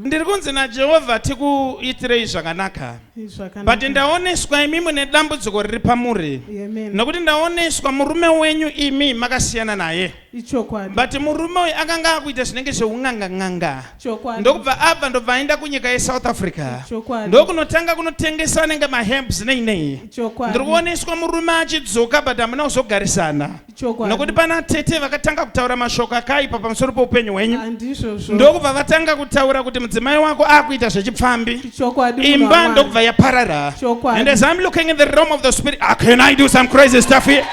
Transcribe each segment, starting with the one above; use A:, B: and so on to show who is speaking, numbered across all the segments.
A: Ndirikunzi naJehovha tikuitire zvakanaka. But ndaoneswa imi mune dambudziko riri pamuri. Nokuti ndaoneswa murume wenyu imi makasiyana naye. But murume uyu akanga akuita zvinenge zveunganga. Ndokubva abva ndobva aenda kunyika yeSouth Africa. Ndokunotanga kunotengesa nenge maherbs nei. Ndirikuoneswa murume achidzoka but hamuna kuzogarisana. Nokuti pana tete vakatanga kutaura mashoko akaipa pamusoro poupenyu hwenyu. Ndokubva vatanga kutaura kuti mudzimai wako akuita zvechipfambi. Imba ndokubva yaparara. And as I'm looking in the realm of the spirit, can I do some crazy stuff here?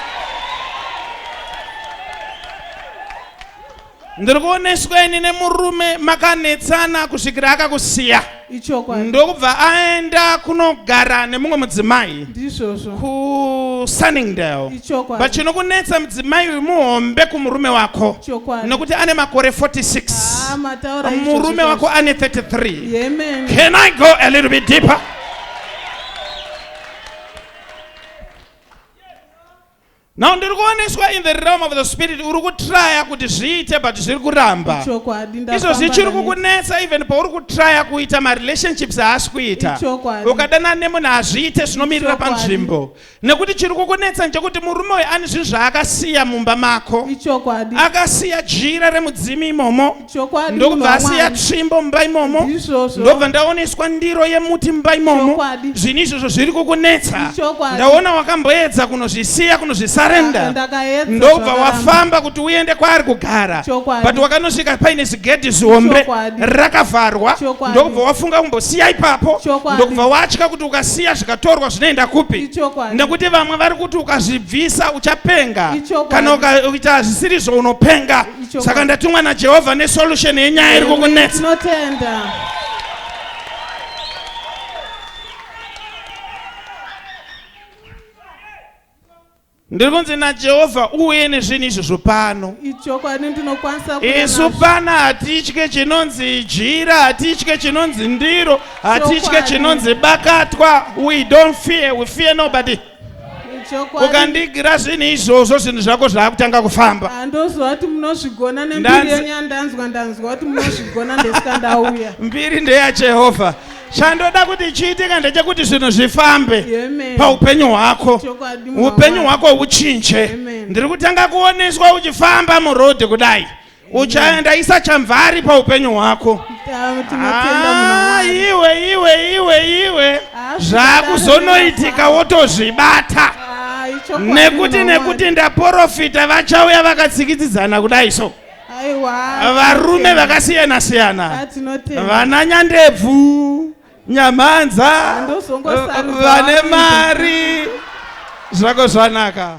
A: Ndirikuoneswa ini nemurume makanetsana kusvikira akakusiya. Ndokubva aenda kunogara nemumwe mudzimai ku Sunningdale. But chinokunetsa mudzimai uyu muhombe kumurume wako. Nokuti ane makore 46. Murume wako ane 33. Can I go a little bit deeper? Now ndirikuoneswa in the realm of the spirit uri kutraya kuti zviite but zviri kuramba. Izvo zvichiri kukunetsa even pauri kutraya kuita marelationships haasi kuita. Ukadana nemunhu hazviite zvinomirira panzvimbo. Nekuti chiri kukunetsa ndechekuti murume uyu ane zvinhu zvaakasiya mumba mako. Akasiya jira remudzimi imomo. Ndokubva asiya tsvimbo mumba imomo. Ndobva ndaoneswa ndiro yemuti mumba imomo. Zvinhu izvozvo zviri kukunetsa. Ndaona wakamboedza kunozvisiya kunozvisa. Ndobva wafamba kuti uende kwaari kugara. But wakanosvika paine zigedhi zihombe rakavharwa. Ndobva wafunga kumbosiya ipapo. Ndobva watya kuti ukasiya zvikatorwa zvinoenda kupi. Nekuti vamwe vari kuti ukazvibvisa uchapenga. Kana ukaita zvisiri zvounopenga. Saka ndatumwa naJehovha nesolution yenyaya iri kukunetsa. Ndirikunzi naJehovha uye nezvinhu izvozvo pano. Isu pana hatitye chinonzi jira, hatitye chinonzi ndiro, hatitye chinonzi bakatwa. We don't fear, we fear nobody. Ukandigira zvinhu izvozvo zvinhu zvako zvakutanga kufamba. Mbiri ndeyaJehovha. Chandoda kuti chiitika ndechekuti zvinhu zvifambe paupenyu hwako. Upenyu hwako uchinje. Ndiri kutanga kuoneswa uchifamba murodhi kudai. Uchaenda isachamvari paupenyu hwako. Iwe zvakuzonoitika wotozvibata. Nekuti ndaprofita vachauya vakatsikidzidzana kudai so. Varume vakasiyana siyana. Vana nyandebvu, nyamanza, vane mari. Zvako zvanaka.